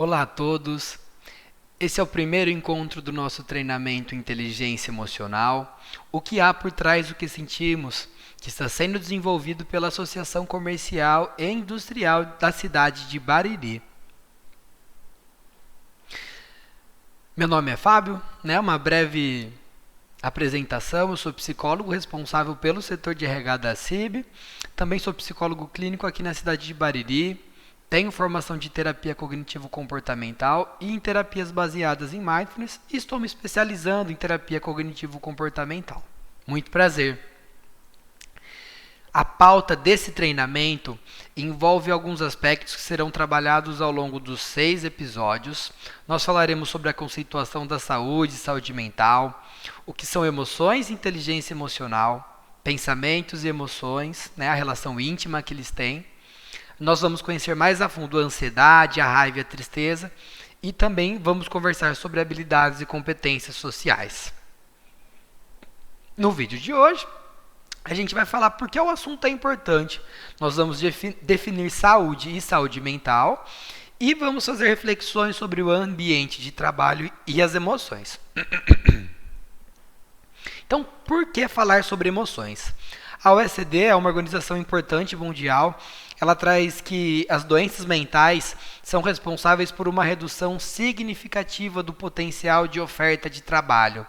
Olá a todos. Esse é o primeiro encontro do nosso treinamento Inteligência Emocional. O que há por trás do que sentimos, que está sendo desenvolvido pela Associação Comercial e Industrial da cidade de Bariri. Meu nome é Fábio, uma breve apresentação. Eu sou psicólogo responsável pelo setor de RH da CIB. Também sou psicólogo clínico aqui na cidade de Bariri. Tenho formação de terapia cognitivo-comportamental e em terapias baseadas em mindfulness e estou me especializando em terapia cognitivo-comportamental. Muito prazer! A pauta desse treinamento envolve alguns aspectos que serão trabalhados ao longo dos 6 episódios. Nós falaremos sobre a conceituação da saúde mental, o que são emoções e inteligência emocional, pensamentos e emoções, a relação íntima que eles têm. Nós vamos conhecer mais a fundo a ansiedade, a raiva e a tristeza e também vamos conversar sobre habilidades e competências sociais. No vídeo de hoje, a gente vai falar por que o assunto é importante. Nós vamos definir saúde e saúde mental e vamos fazer reflexões sobre o ambiente de trabalho e as emoções. Então, por que falar sobre emoções? A OECD é uma organização importante mundial. Ela traz que as doenças mentais são responsáveis por uma redução significativa do potencial de oferta de trabalho.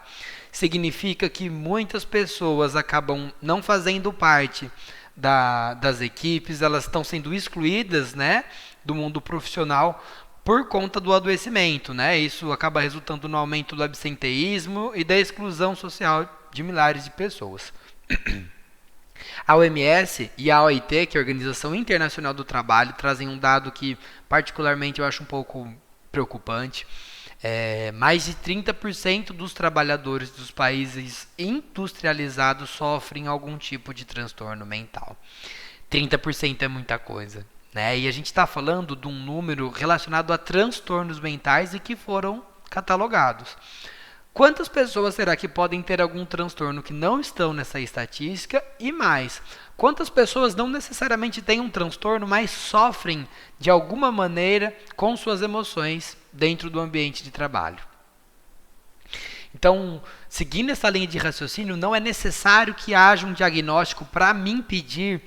Significa que muitas pessoas acabam não fazendo parte das equipes, elas estão sendo excluídas, do mundo profissional por conta do adoecimento. Isso acaba resultando no aumento do absenteísmo e da exclusão social de milhares de pessoas. A OMS e a OIT, que é a Organização Internacional do Trabalho, trazem um dado que particularmente eu acho um pouco preocupante. Mais de 30% dos trabalhadores dos países industrializados sofrem algum tipo de transtorno mental. 30% é muita coisa. E a gente está falando de um número relacionado a transtornos mentais e que foram catalogados. Quantas pessoas será que podem ter algum transtorno que não estão nessa estatística? E mais, quantas pessoas não necessariamente têm um transtorno, mas sofrem de alguma maneira com suas emoções dentro do ambiente de trabalho? Então, seguindo essa linha de raciocínio, não é necessário que haja um diagnóstico para me impedir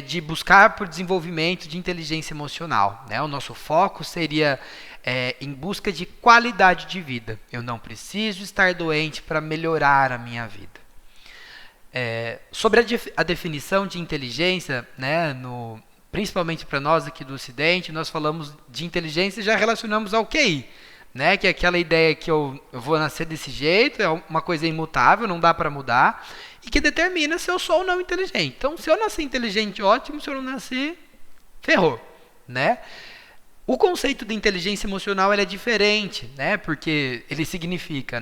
de buscar por desenvolvimento de inteligência emocional. O nosso foco seria em busca de qualidade de vida. Eu não preciso estar doente para melhorar a minha vida. Sobre a definição de inteligência, principalmente para nós aqui do Ocidente, nós falamos de inteligência e já relacionamos ao QI. Que é aquela ideia que eu vou nascer desse jeito, é uma coisa imutável, não dá para mudar, e que determina se eu sou ou não inteligente. Então, se eu nascer inteligente, ótimo, se eu não nascer, ferrou. O conceito de inteligência emocional é diferente, porque ele significa,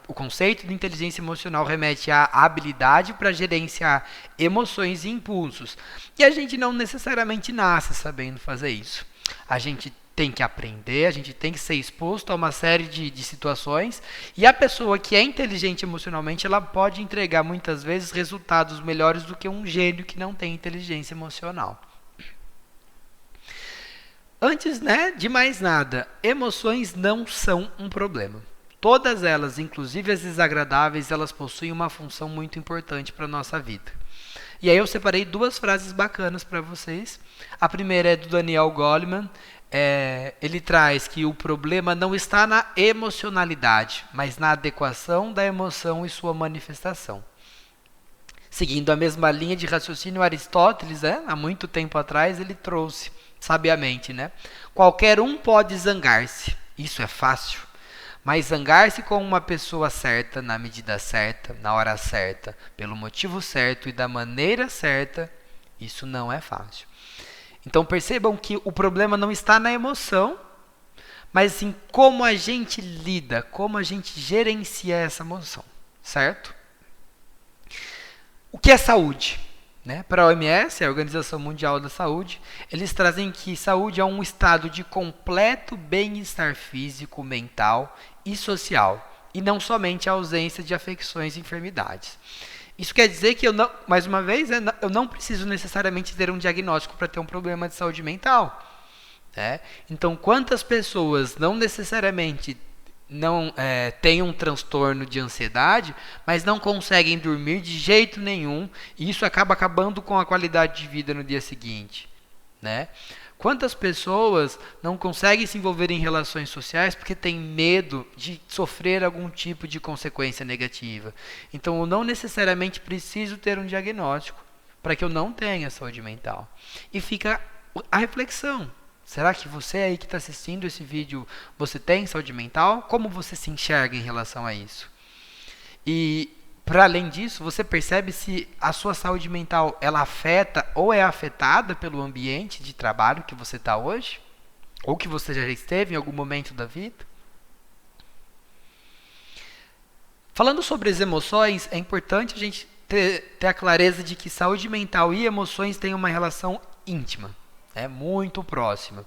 o conceito de inteligência emocional remete à habilidade para gerenciar emoções e impulsos. E a gente não necessariamente nasce sabendo fazer isso. A gente tem que aprender, a gente tem que ser exposto a uma série de situações, e a pessoa que é inteligente emocionalmente, ela pode entregar muitas vezes resultados melhores do que um gênio que não tem inteligência emocional. Antes, de mais nada, emoções não são um problema. Todas elas, inclusive as desagradáveis, elas possuem uma função muito importante para a nossa vida. E aí eu separei 2 frases bacanas para vocês. A primeira é do Daniel Goleman. Ele traz que o problema não está na emocionalidade, mas na adequação da emoção e sua manifestação. Seguindo a mesma linha de raciocínio, Aristóteles, há muito tempo atrás, ele trouxe sabiamente, qualquer um pode zangar-se, isso é fácil, mas zangar-se com uma pessoa certa, na medida certa, na hora certa, pelo motivo certo e da maneira certa, isso não é fácil. Então percebam que o problema não está na emoção, mas sim como a gente lida, como a gente gerencia essa emoção, certo? O que é saúde? Para a OMS, a Organização Mundial da Saúde, eles trazem que saúde é um estado de completo bem-estar físico, mental e social, e não somente a ausência de afecções e enfermidades. Isso quer dizer que, mais uma vez, eu não preciso necessariamente ter um diagnóstico para ter um problema de saúde mental. né? Então, quantas pessoas não necessariamente não têm um transtorno de ansiedade, mas não conseguem dormir de jeito nenhum, e isso acaba acabando com a qualidade de vida no dia seguinte, né? Quantas pessoas não conseguem se envolver em relações sociais porque têm medo de sofrer algum tipo de consequência negativa? Então, eu não necessariamente preciso ter um diagnóstico para que eu não tenha saúde mental. E fica a reflexão. Será que você aí que está assistindo esse vídeo, você tem saúde mental? Como você se enxerga em relação a isso? E, para além disso, você percebe se a sua saúde mental ela afeta ou é afetada pelo ambiente de trabalho que você está hoje? Ou que você já esteve em algum momento da vida? Falando sobre as emoções, é importante a gente ter a clareza de que saúde mental e emoções têm uma relação íntima, muito próxima.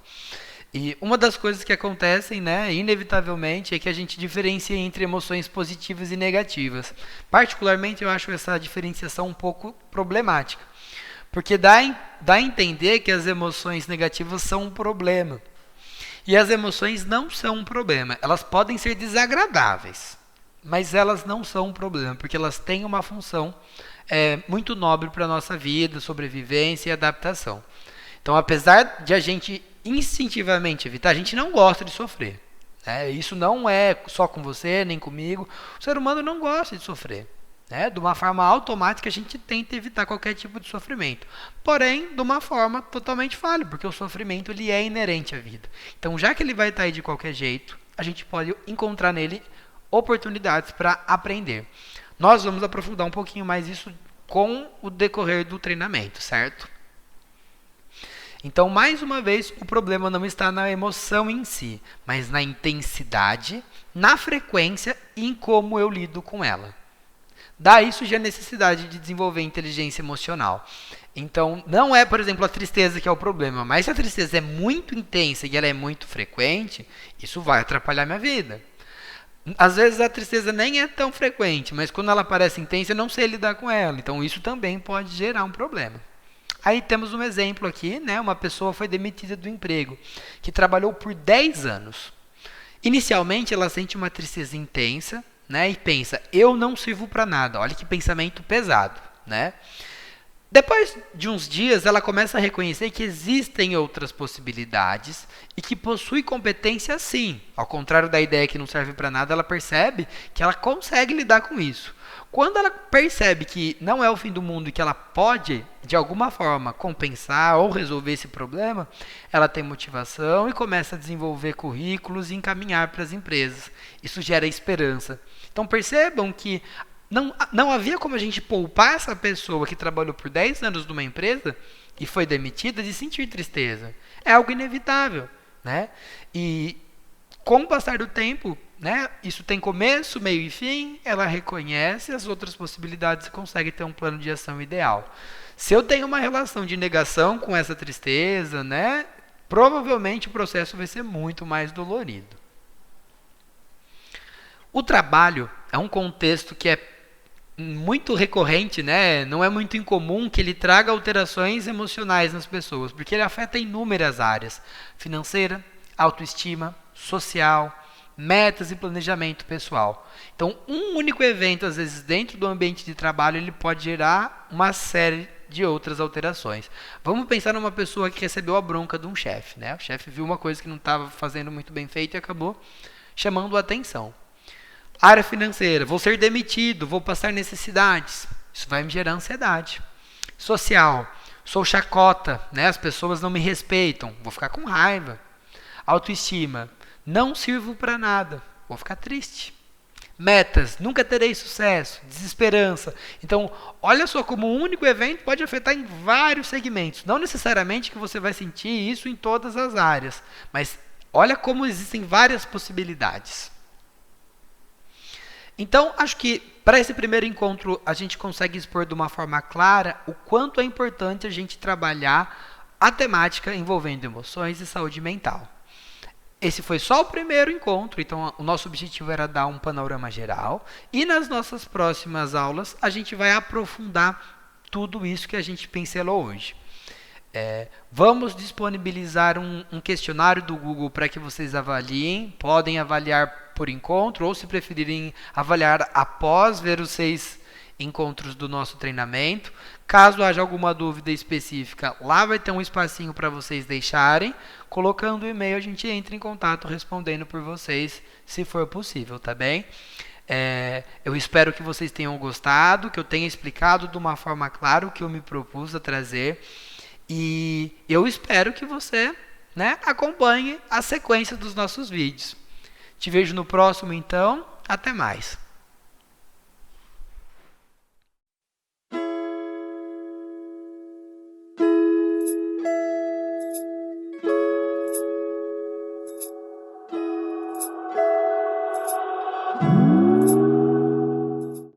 E uma das coisas que acontecem, né, inevitavelmente, é que a gente diferencia entre emoções positivas e negativas. Particularmente, eu acho essa diferenciação um pouco problemática, porque dá a entender que as emoções negativas são um problema. E as emoções não são um problema. Elas podem ser desagradáveis, mas elas não são um problema, porque elas têm uma função muito nobre para a nossa vida, sobrevivência e adaptação. Então, apesar de a gente instintivamente evitar, a gente não gosta de sofrer. Isso não é só com você, nem comigo. O ser humano não gosta de sofrer. De uma forma automática, a gente tenta evitar qualquer tipo de sofrimento. Porém, de uma forma totalmente falha, porque o sofrimento ele é inerente à vida. Então, já que ele vai estar aí de qualquer jeito, a gente pode encontrar nele oportunidades para aprender. Nós vamos aprofundar um pouquinho mais isso com o decorrer do treinamento, certo? Então, mais uma vez, o problema não está na emoção em si, mas na intensidade, na frequência e em como eu lido com ela. Daí surge a necessidade de desenvolver inteligência emocional. Então, não é, por exemplo, a tristeza que é o problema, mas se a tristeza é muito intensa e ela é muito frequente, isso vai atrapalhar minha vida. Às vezes a tristeza nem é tão frequente, mas quando ela parece intensa, eu não sei lidar com ela. Então, isso também pode gerar um problema. Aí temos um exemplo aqui, uma pessoa foi demitida do emprego, que trabalhou por 10 anos. Inicialmente, ela sente uma tristeza intensa, e pensa, eu não sirvo para nada. Olha que pensamento pesado, Depois de uns dias, ela começa a reconhecer que existem outras possibilidades e que possui competência sim. Ao contrário da ideia que não serve para nada, ela percebe que ela consegue lidar com isso. Quando ela percebe que não é o fim do mundo e que ela pode, de alguma forma, compensar ou resolver esse problema, ela tem motivação e começa a desenvolver currículos e encaminhar para as empresas. Isso gera esperança. Então percebam que não havia como a gente poupar essa pessoa que trabalhou por 10 anos numa empresa e foi demitida de sentir tristeza. É algo inevitável. E com o passar do tempo, isso tem começo, meio e fim, ela reconhece as outras possibilidades e consegue ter um plano de ação ideal. Se eu tenho uma relação de negação com essa tristeza, provavelmente o processo vai ser muito mais dolorido. O trabalho é um contexto que é muito recorrente, não é muito incomum que ele traga alterações emocionais nas pessoas, porque ele afeta inúmeras áreas: financeira, autoestima, social, metas e planejamento pessoal. Então, um único evento, às vezes, dentro do ambiente de trabalho, ele pode gerar uma série de outras alterações. Vamos pensar numa pessoa que recebeu a bronca de um chefe. O chefe viu uma coisa que não estava fazendo muito bem feita e acabou chamando a atenção. Área financeira, vou ser demitido, vou passar necessidades. Isso vai me gerar ansiedade. Social, sou chacota, as pessoas não me respeitam, vou ficar com raiva. Autoestima, não sirvo para nada, vou ficar triste. Metas, nunca terei sucesso, desesperança. Então, olha só como um único evento pode afetar em vários segmentos. Não necessariamente que você vai sentir isso em todas as áreas, mas olha como existem várias possibilidades. Então, acho que para esse primeiro encontro a gente consegue expor de uma forma clara o quanto é importante a gente trabalhar a temática envolvendo emoções e saúde mental. Esse foi só o primeiro encontro, então o nosso objetivo era dar um panorama geral. E nas nossas próximas aulas a gente vai aprofundar tudo isso que a gente pincelou hoje. Vamos disponibilizar um questionário do Google para que vocês avaliem. Podem avaliar por encontro ou, se preferirem, avaliar após ver os 6 encontros do nosso treinamento. Caso haja alguma dúvida específica, lá vai ter um espacinho para vocês deixarem. Colocando o e-mail, a gente entra em contato respondendo por vocês, se for possível, tá bem? Eu espero que vocês tenham gostado, que eu tenha explicado de uma forma clara o que eu me propus a trazer. E eu espero que você, né, acompanhe a sequência dos nossos vídeos. Te vejo no próximo, então. Até mais.